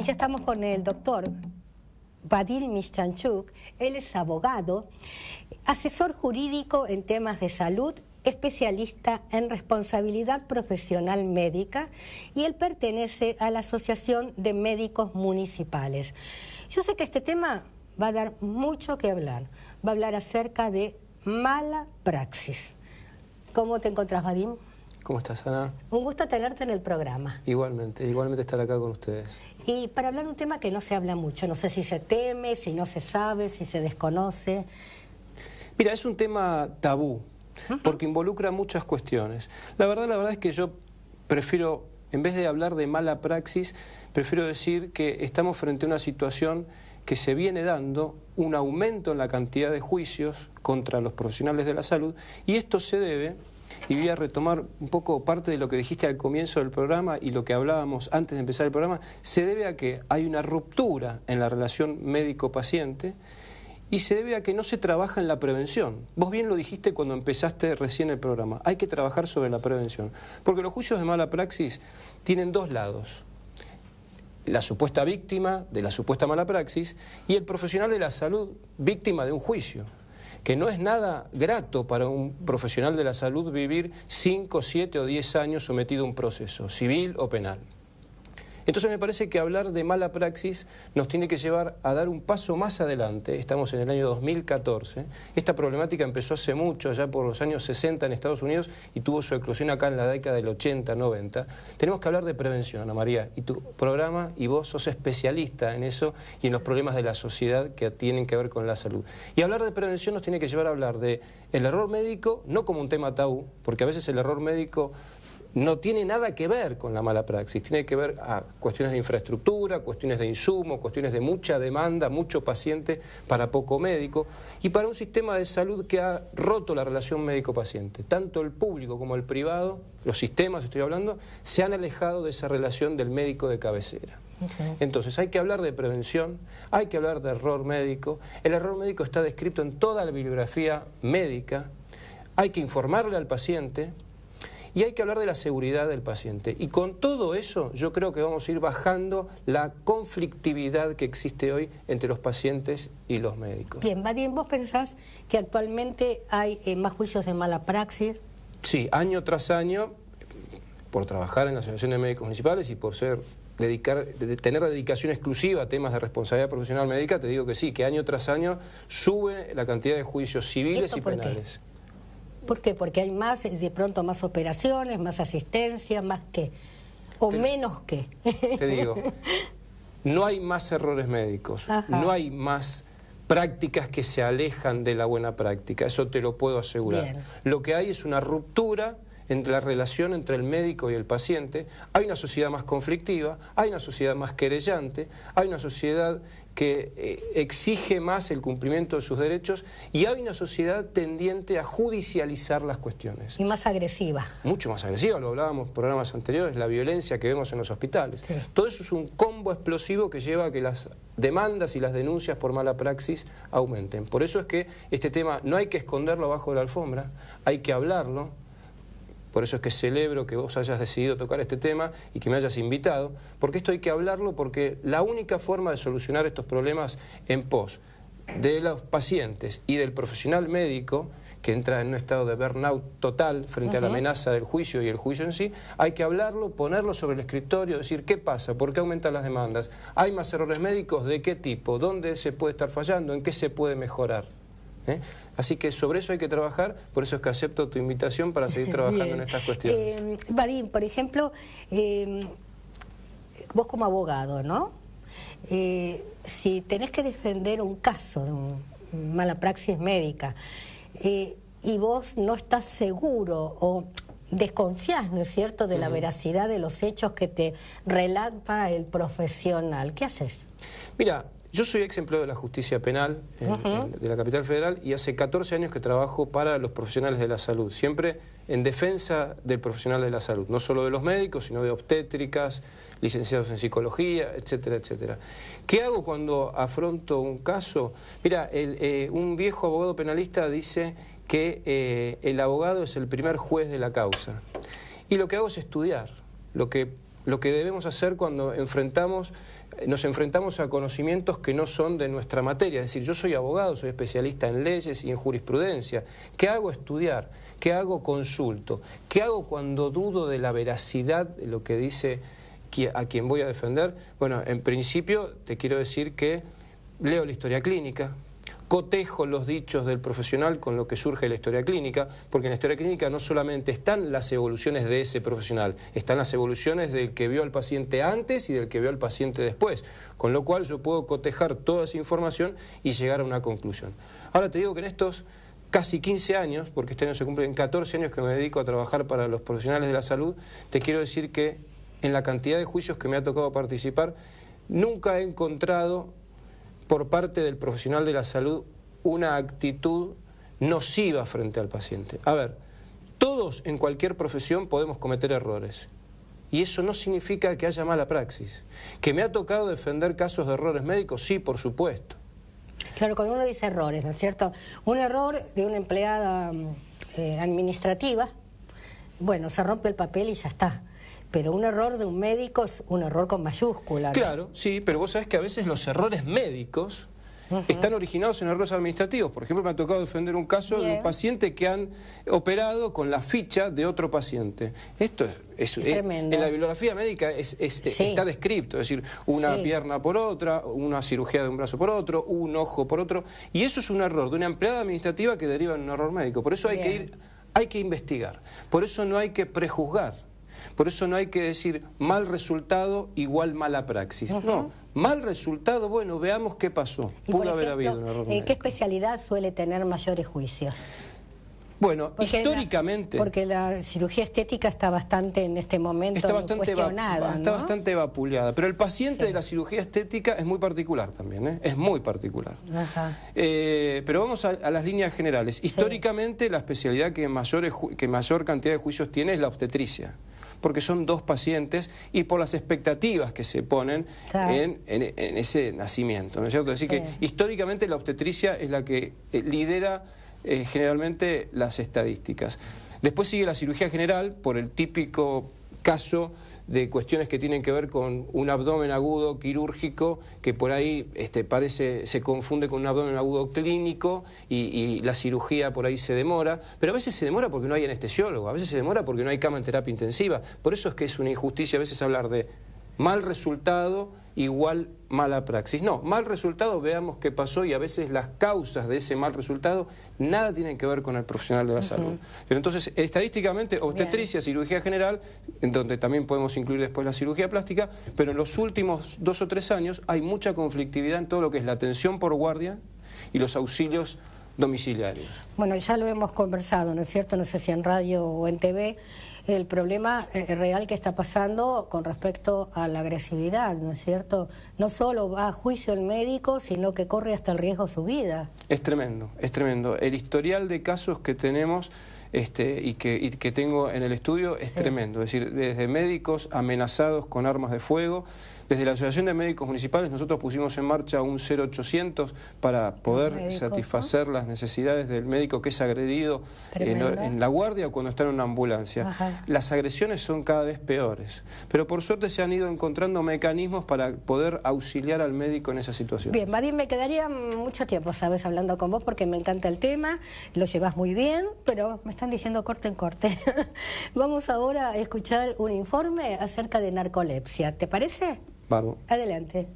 ya estamos con el doctor Vadim Mischanchuk. Él es abogado, asesor jurídico en temas de salud, especialista en responsabilidad profesional médica, y él pertenece a la Asociación de Médicos Municipales. Yo sé que este tema va a dar mucho que hablar. Va a hablar acerca de mala praxis. ¿Cómo te encontrás, Vadim? ¿Cómo estás, Ana? Un gusto tenerte en el programa. Igualmente estar acá con ustedes. Y para hablar de un tema que no se habla mucho, no sé si se teme, si no se sabe, si se desconoce. Mira, es un tema tabú, porque involucra muchas cuestiones. La verdad es que yo prefiero, en vez de hablar de mala praxis, prefiero decir que estamos frente a una situación que se viene dando, un aumento en la cantidad de juicios contra los profesionales de la salud, y esto se debe, y voy a retomar un poco parte de lo que dijiste al comienzo del programa y lo que hablábamos antes de empezar el programa, se debe a que hay una ruptura en la relación médico-paciente y se debe a que no se trabaja en la prevención. Vos bien lo dijiste cuando empezaste recién el programa, hay que trabajar sobre la prevención, porque los juicios de mala praxis tienen dos lados: la supuesta víctima de la supuesta mala praxis y el profesional de la salud víctima de un juicio, que no es nada grato para un profesional de la salud vivir 5, 7 o 10 años sometido a un proceso, civil o penal. Entonces me parece que hablar de mala praxis nos tiene que llevar a dar un paso más adelante. Estamos en el año 2014. Esta problemática empezó hace mucho, ya por los años 60 en Estados Unidos, y tuvo su eclosión acá en la década del 80, 90. Tenemos que hablar de prevención, Ana María, y tu programa y vos sos especialista en eso y en los problemas de la sociedad que tienen que ver con la salud. Y hablar de prevención nos tiene que llevar a hablar de el error médico, no como un tema tabú, porque a veces el error médico no tiene nada que ver con la mala praxis, tiene que ver a cuestiones de infraestructura, cuestiones de insumo, cuestiones de mucha demanda, mucho paciente para poco médico, y para un sistema de salud que ha roto la relación médico-paciente. Tanto el público como el privado, los sistemas estoy hablando, se han alejado de esa relación del médico de cabecera. Entonces hay que hablar de prevención, hay que hablar de error médico. El error médico está descrito en toda la bibliografía médica, hay que informarle al paciente, y hay que hablar de la seguridad del paciente. Y con todo eso yo creo que vamos a ir bajando la conflictividad que existe hoy entre los pacientes y los médicos. Bien, Vadim, ¿vos pensás que actualmente hay más juicios de mala praxis? Sí, año tras año, por trabajar en la Asociación de Médicos Municipales y por tener dedicación exclusiva a temas de responsabilidad profesional médica, te digo que sí, que año tras año sube la cantidad de juicios civiles y penales. ¿Por qué? Porque hay más, de pronto más operaciones, más asistencia, más qué, o menos qué. Te digo, no hay más errores médicos, no hay más prácticas que se alejan de la buena práctica, eso te lo puedo asegurar. Bien. Lo que hay es una ruptura entre la relación entre el médico y el paciente. Hay una sociedad más conflictiva, hay una sociedad más querellante, hay una sociedad que exige más el cumplimiento de sus derechos, y hay una sociedad tendiente a judicializar las cuestiones. Y más agresiva. Mucho más agresiva, lo hablábamos en programas anteriores, la violencia que vemos en los hospitales. Sí. Todo eso es un combo explosivo que lleva a que las demandas y las denuncias por mala praxis aumenten. Por eso es que este tema no hay que esconderlo abajo de la alfombra, hay que hablarlo. Por eso es que celebro que vos hayas decidido tocar este tema y que me hayas invitado, porque esto hay que hablarlo, porque la única forma de solucionar estos problemas en pos de los pacientes y del profesional médico, que entra en un estado de burnout total frente a la amenaza del juicio y el juicio en sí, hay que hablarlo, ponerlo sobre el escritorio, decir qué pasa, por qué aumentan las demandas, hay más errores médicos, de qué tipo, dónde se puede estar fallando, en qué se puede mejorar. Así que sobre eso hay que trabajar, por eso es que acepto tu invitación para seguir trabajando en estas cuestiones. Vadim, por ejemplo, vos como abogado, ¿no? Si tenés que defender un caso de mala praxis médica y vos no estás seguro o desconfías, ¿no es cierto?, de la veracidad de los hechos que te relata el profesional, ¿qué haces? Mira, yo soy ex empleado de la Justicia Penal de la Capital Federal, y hace 14 años que trabajo para los profesionales de la salud, siempre en defensa del profesional de la salud, no solo de los médicos, sino de obstétricas, licenciados en psicología, etcétera, etcétera. ¿Qué hago cuando afronto un caso? Mira, un viejo abogado penalista dice que el abogado es el primer juez de la causa, y lo que hago es estudiar. Lo que lo que debemos hacer cuando nos enfrentamos a conocimientos que no son de nuestra materia. Es decir, yo soy abogado, soy especialista en leyes y en jurisprudencia. ¿Qué hago? Estudiar. ¿Qué hago? Consulto. ¿Qué hago cuando dudo de la veracidad de lo que dice a quien voy a defender? Bueno, en principio te quiero decir que leo la historia clínica, cotejo los dichos del profesional con lo que surge de la historia clínica, porque en la historia clínica no solamente están las evoluciones de ese profesional, están las evoluciones del que vio al paciente antes y del que vio al paciente después, con lo cual yo puedo cotejar toda esa información y llegar a una conclusión. Ahora te digo que en estos casi 15 años, porque este año se cumplen 14 años que me dedico a trabajar para los profesionales de la salud, te quiero decir que en la cantidad de juicios que me ha tocado participar, nunca he encontrado por parte del profesional de la salud una actitud nociva frente al paciente. A ver, todos en cualquier profesión podemos cometer errores. Y eso no significa que haya mala praxis. ¿Que me ha tocado defender casos de errores médicos? Sí, por supuesto. Claro, cuando uno dice errores, ¿no es cierto? Un error de una empleada administrativa, bueno, se rompe el papel y ya está. Pero un error de un médico es un error con mayúscula, ¿no? Claro, sí, pero vos sabés que a veces los errores médicos están originados en errores administrativos. Por ejemplo, me ha tocado defender un caso de un paciente que han operado con la ficha de otro paciente. Esto es tremendo. En la bibliografía médica está descrito, es decir, una pierna por otra, una cirugía de un brazo por otro, un ojo por otro, y eso es un error de una empleada administrativa que deriva en un error médico. Por eso hay que investigar, por eso no hay que prejuzgar. Por eso no hay que decir mal resultado igual mala praxis. No, mal resultado, bueno, veamos qué pasó. Pudo haber habido un error médico. ¿Qué especialidad suele tener mayores juicios? Bueno, históricamente... porque la cirugía estética está bastante en este momento cuestionada, está bastante vapuleada, pero el paciente de la cirugía estética es muy particular también, ¿eh? Es muy particular. Pero vamos a las líneas generales. Históricamente la especialidad que mayor cantidad de juicios tiene es la obstetricia, porque son dos pacientes y por las expectativas que se ponen en ese nacimiento, ¿no es cierto? Es decir, que históricamente la obstetricia es la que lidera generalmente las estadísticas. Después sigue la cirugía general por el típico caso de cuestiones que tienen que ver con un abdomen agudo quirúrgico que por ahí se confunde con un abdomen agudo clínico y la cirugía por ahí se demora, pero a veces se demora porque no hay anestesiólogo, a veces se demora porque no hay cama en terapia intensiva. Por eso es que es una injusticia a veces hablar de mal resultado igual mala praxis. No, mal resultado, veamos qué pasó, y a veces las causas de ese mal resultado nada tienen que ver con el profesional de la salud. Pero entonces, estadísticamente, obstetricia, cirugía general, en donde también podemos incluir después la cirugía plástica, pero en los últimos 2 o 3 años hay mucha conflictividad en todo lo que es la atención por guardia y los auxilios domiciliarios. Bueno, ya lo hemos conversado, ¿no es cierto? No sé si en radio o en TV, el problema real que está pasando con respecto a la agresividad, ¿no es cierto? No solo va a juicio el médico, sino que corre hasta el riesgo su vida. Es tremendo, es tremendo. El historial de casos que tenemos y que tengo en el estudio es tremendo. Es decir, desde médicos amenazados con armas de fuego. Desde la Asociación de Médicos Municipales nosotros pusimos en marcha un 0800 para poder satisfacer las necesidades del médico que es agredido en la guardia o cuando está en una ambulancia. Las agresiones son cada vez peores, pero por suerte se han ido encontrando mecanismos para poder auxiliar al médico en esa situación. Bien, Vadim, me quedaría mucho tiempo, ¿sabes?, hablando con vos porque me encanta el tema, lo llevas muy bien, pero me están diciendo corte en corte. Vamos ahora a escuchar un informe acerca de narcolepsia, ¿te parece? Vamos. Adelante.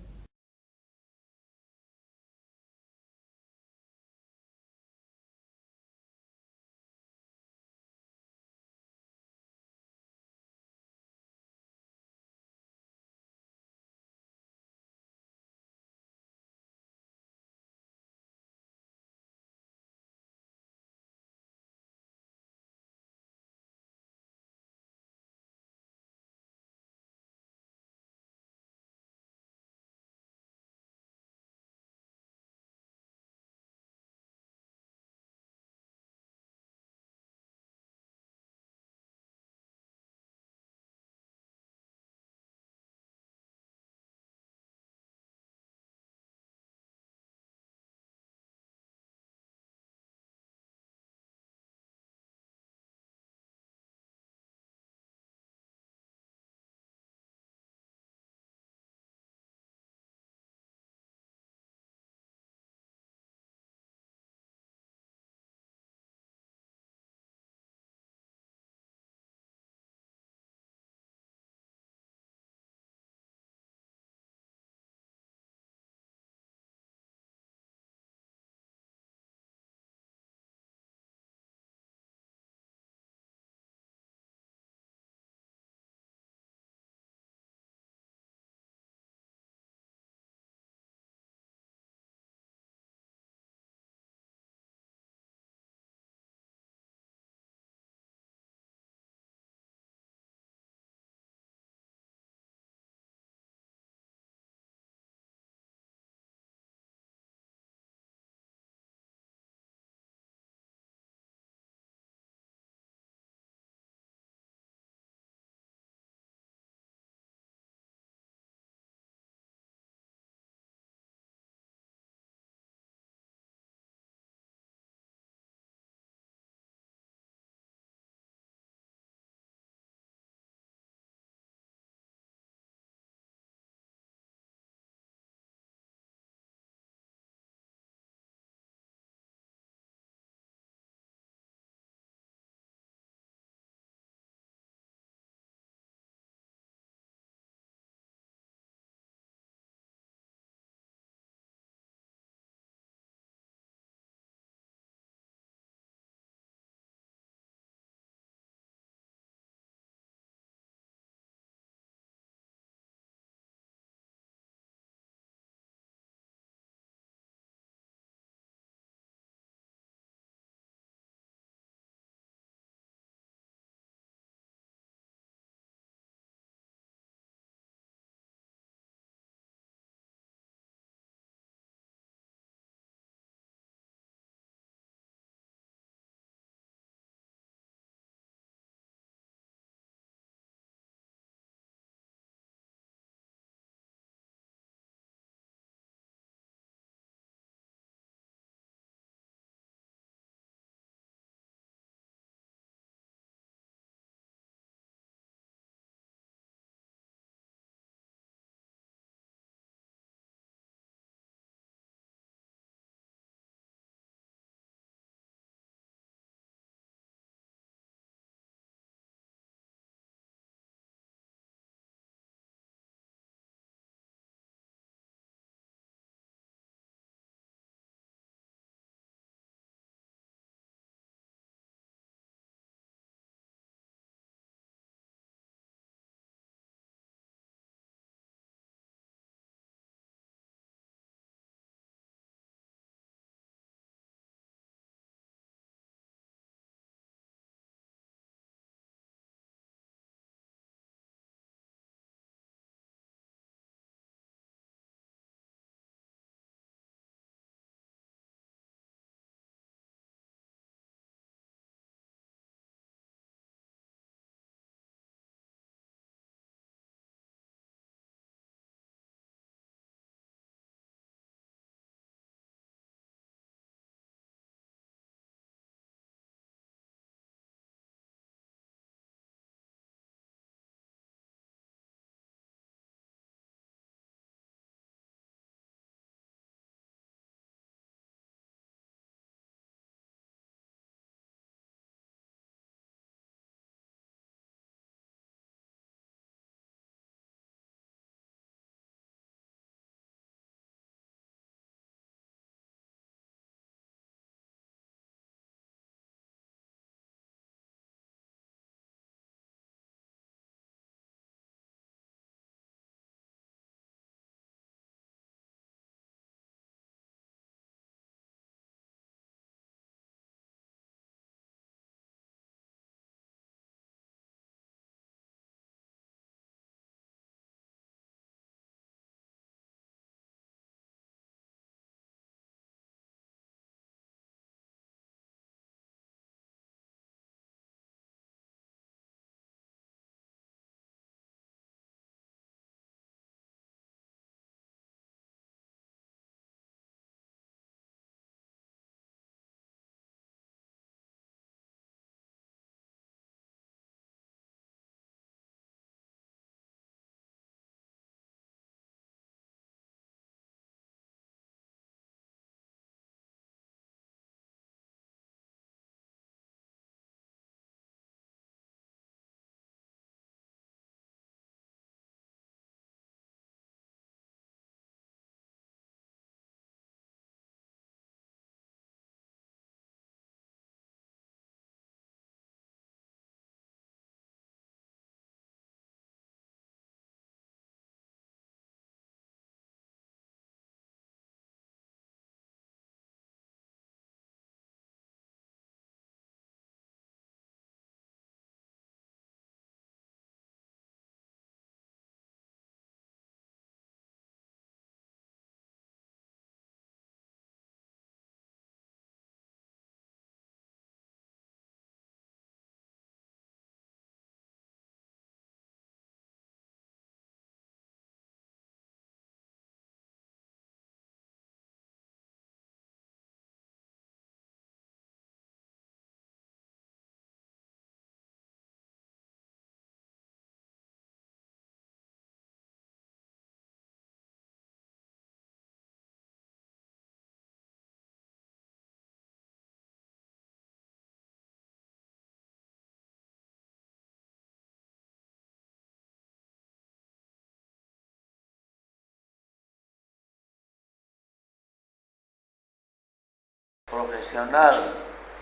profesional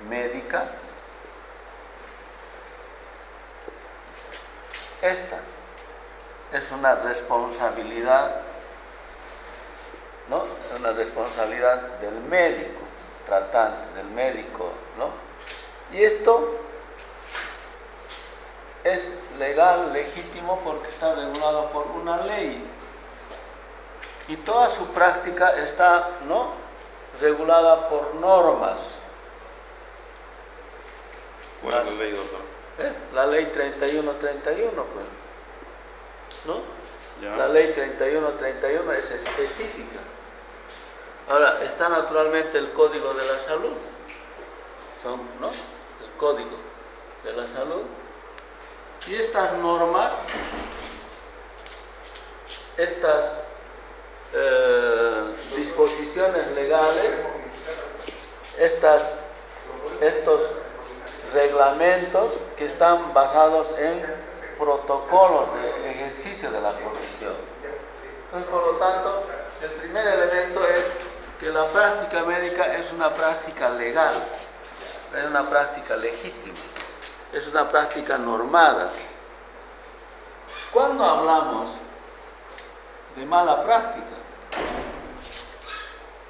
médica, esta es una responsabilidad, ¿no? Una responsabilidad del médico tratante, del médico, ¿no? Y esto es legal, legítimo, porque está regulado por una ley. Y toda su práctica está, ¿no?, regulada por normas. ¿Cuál es la ley, doctor? La ley 3131, pues, ¿no? Ya. La ley 3131 es específica. Ahora, está naturalmente el Código de la Salud, ¿no? El Código de la Salud. Y estas normas, estas disposiciones legales, estos reglamentos que están basados en protocolos de ejercicio de la profesión. Entonces, por lo tanto, el primer elemento es que la práctica médica es una práctica legal, es una práctica legítima, es una práctica normada. Cuando hablamos de mala práctica,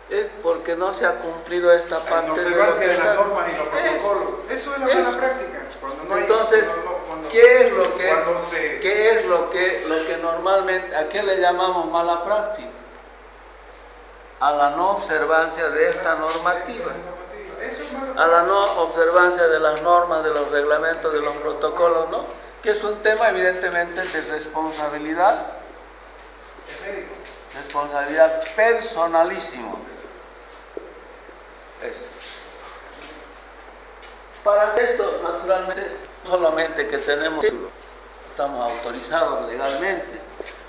es porque no se ha cumplido esta parte de observancia de las normas y los protocolos. Eso es la mala Eso. práctica. Cuando no hay, Entonces, cuando ¿qué es lo que normalmente, a qué le llamamos mala práctica? A la no observancia de esta normativa, eso es mala a la no observancia de las normas, de los reglamentos, de los protocolos, ¿no? Que es un tema evidentemente de responsabilidad personalísimo. Eso. Para hacer esto, naturalmente, solamente que tenemos título, estamos autorizados legalmente,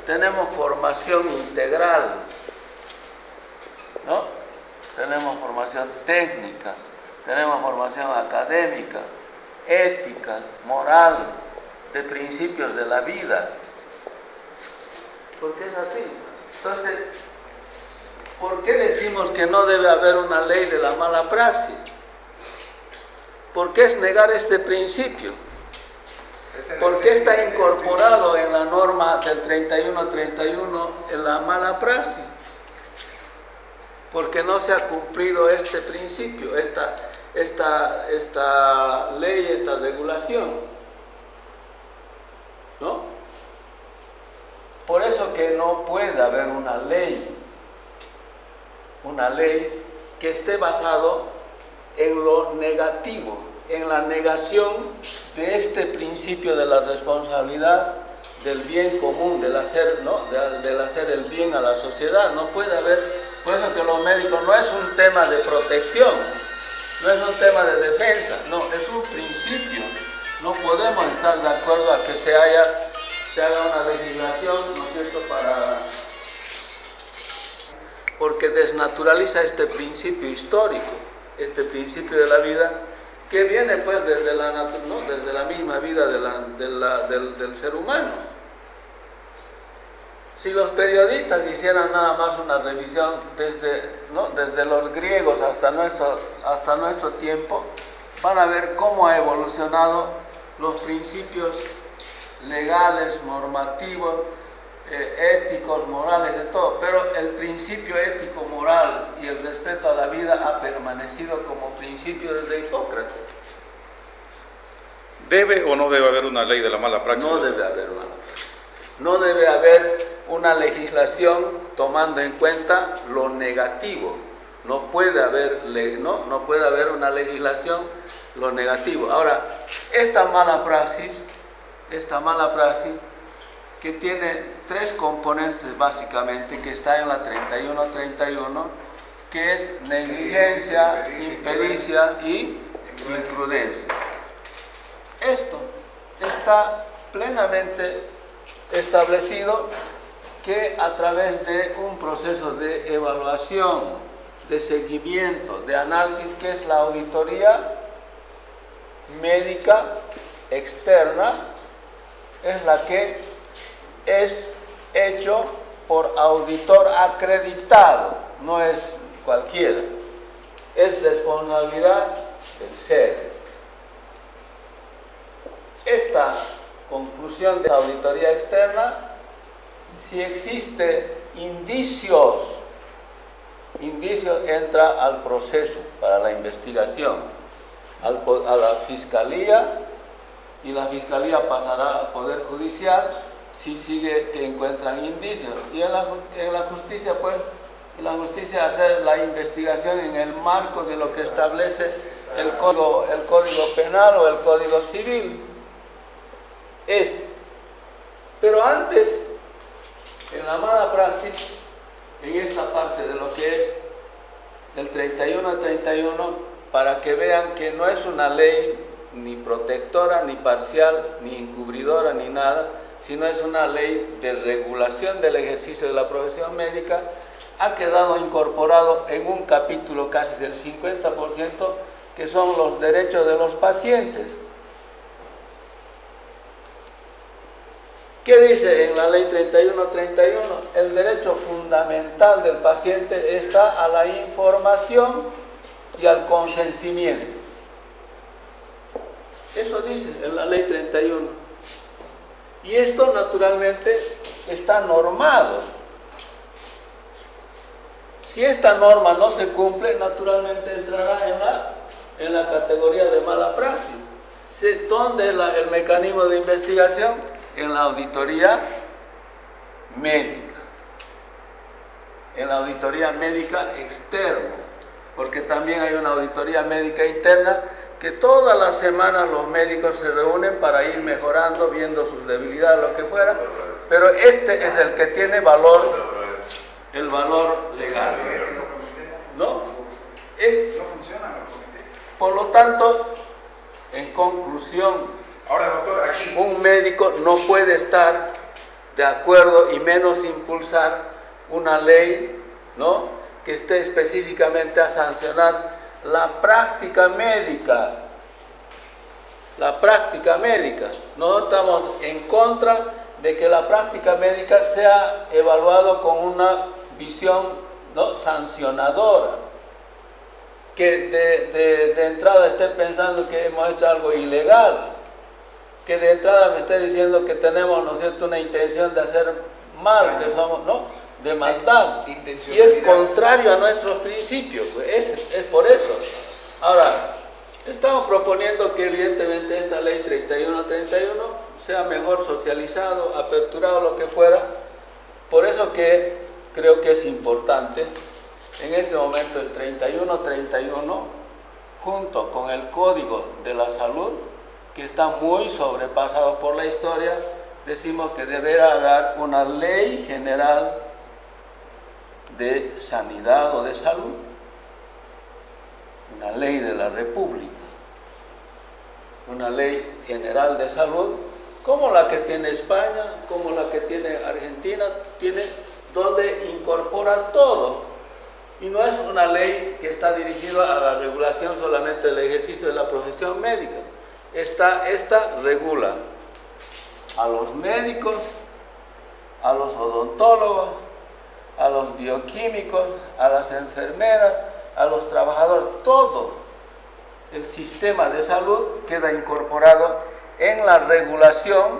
tenemos formación integral, ¿no? Tenemos formación técnica, tenemos formación académica, ética, moral, de principios de la vida. ¿Por qué es así? Entonces, ¿por qué decimos que no debe haber una ley de la mala praxis? ¿Por qué es negar este principio? ¿Por qué está incorporado en la norma del 3131 en la mala praxis? Porque no se ha cumplido este principio, esta ley, esta regulación, ¿no? Por eso que no puede haber una ley que esté basado en lo negativo, en la negación de este principio de la responsabilidad del bien común, del hacer, ¿no?, del hacer el bien a la sociedad. No puede haber, por eso que los médicos no es un tema de protección, no es un tema de defensa, no, es un principio. No podemos estar de acuerdo a que se haga una legislación, ¿no es cierto?, porque desnaturaliza este principio histórico, este principio de la vida, que viene pues desde la misma vida del ser humano. Si los periodistas hicieran nada más una revisión desde los griegos hasta nuestro tiempo, van a ver cómo ha evolucionado los principios legales, normativos, éticos, morales, de todo, pero el principio ético, moral y el respeto a la vida ha permanecido como principio desde Hipócrates. ¿Debe o no debe haber una ley de la mala praxis? No debe haber una. No debe haber una legislación tomando en cuenta lo negativo. No puede haber una legislación lo negativo. Ahora, esta mala praxis que tiene tres componentes básicamente, que está en la 3131, que es negligencia, impericia y imprudencia. Esto está plenamente establecido que a través de un proceso de evaluación, de seguimiento, de análisis, que es la auditoría médica externa, es la que es hecho por auditor acreditado, no es cualquiera. es responsabilidad del ser. Esta conclusión de la auditoría externa, si existe indicios, entra al proceso para la investigación, a la fiscalía, y la fiscalía pasará al Poder Judicial si sigue que encuentran indicios. Y en la justicia, pues, la justicia hace la investigación en el marco de lo que establece el Código Penal o el Código Civil. Pero antes, en la mala praxis, en esta parte de lo que es el 31-31, para que vean que no es una ley ni protectora, ni parcial, ni encubridora, ni nada, sino es una ley de regulación del ejercicio de la profesión médica, ha quedado incorporado en un capítulo casi del 50%, que son los derechos de los pacientes. ¿Qué dice en la ley 31-31? El derecho fundamental del paciente está a la información y al consentimiento. Eso dice en la ley 31. Y esto naturalmente está normado. Si esta norma no se cumple, naturalmente entrará en la categoría de mala praxis. ¿Dónde es el mecanismo de investigación? En la auditoría médica. En la auditoría médica externa. Porque también hay una auditoría médica interna que todas las semanas los médicos se reúnen para ir mejorando, viendo sus debilidades, lo que fuera. Pero este es el que tiene valor, el valor legal. ¿No? Por lo tanto, en conclusión, ahora, doctor, aquí, un médico no puede estar de acuerdo y menos impulsar una ley, ¿no?, que esté específicamente a sancionar la práctica médica. La práctica médica. No estamos en contra de que la práctica médica sea evaluado con una visión, ¿no?, sancionadora. Que de entrada esté pensando que hemos hecho algo ilegal. Que de entrada me esté diciendo que tenemos, ¿no es cierto?, una intención de hacer mal, que somos, ¿no?, de maldad. Y es contrario a nuestros principios, es por eso. Ahora, estamos proponiendo que evidentemente esta ley 31-31 sea mejor socializado, aperturado, lo que fuera. Por eso que creo que es importante, en este momento el 31-31, junto con el Código de la Salud, que está muy sobrepasado por la historia, decimos que deberá haber una ley general de sanidad o de salud, una ley de la República, una ley general de salud, como la que tiene España, como la que tiene Argentina, donde incorpora todo. Y no es una ley que está dirigida a la regulación solamente del ejercicio de la profesión médica. Esta regula a los médicos, a los odontólogos, a los bioquímicos, a las enfermeras, a los trabajadores, todo el sistema de salud queda incorporado en la regulación,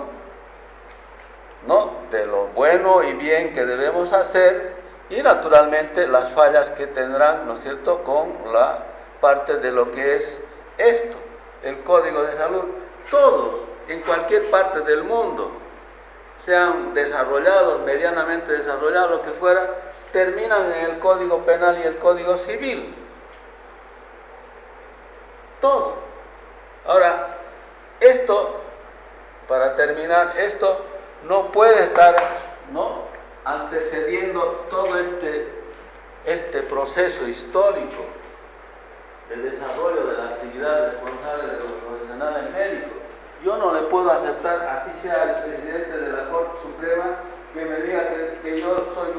¿no?, de lo bueno y bien que debemos hacer, y naturalmente las fallas que tendrán, ¿no es cierto?, con la parte de lo que es esto, el Código de Salud. Todos, en cualquier parte del mundo, sean desarrollados, medianamente desarrollados, lo que fuera, terminan en el Código Penal y el Código Civil. Todo. Ahora, esto, para terminar, esto no puede estar, ¿no?, antecediendo todo este proceso histórico de desarrollo de la actividad responsable de los profesionales médicos. Yo no le puedo aceptar, así sea el presidente de la Corte Suprema, que me diga que yo soy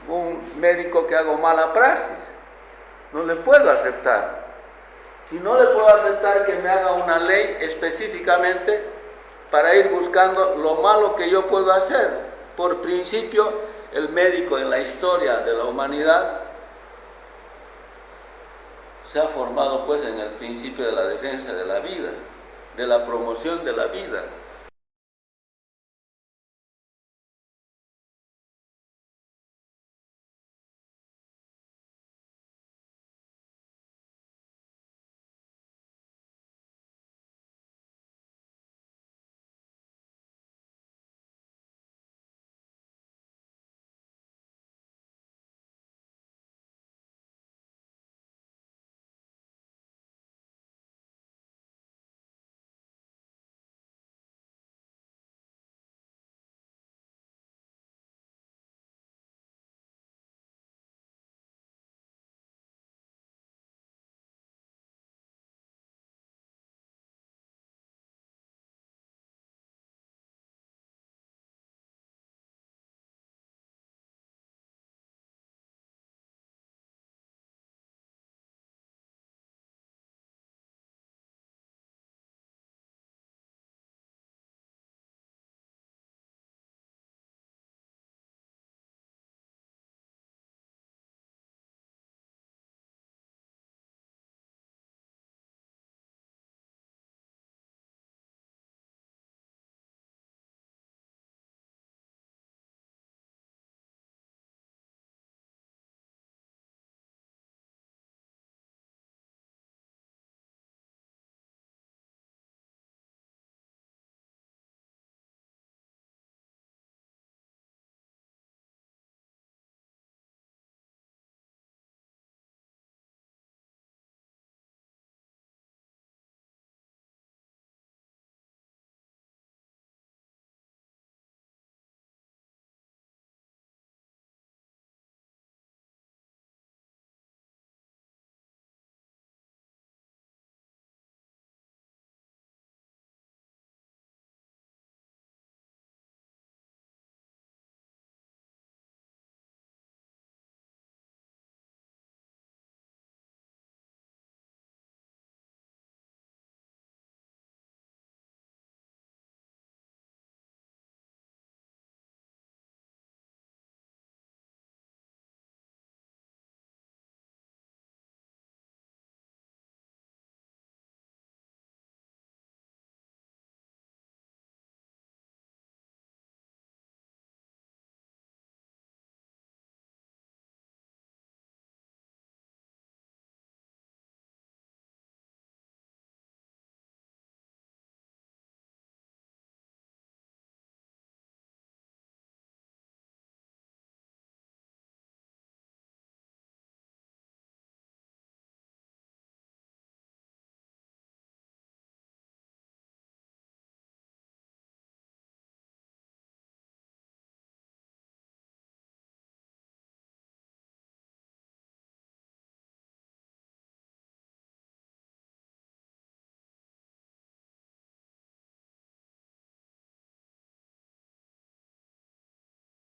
un médico que hago mala praxis. No le puedo aceptar. Y no le puedo aceptar que me haga una ley específicamente para ir buscando lo malo que yo puedo hacer. Por principio, el médico en la historia de la humanidad se ha formado pues en el principio de la defensa de la vida, de la promoción de la vida.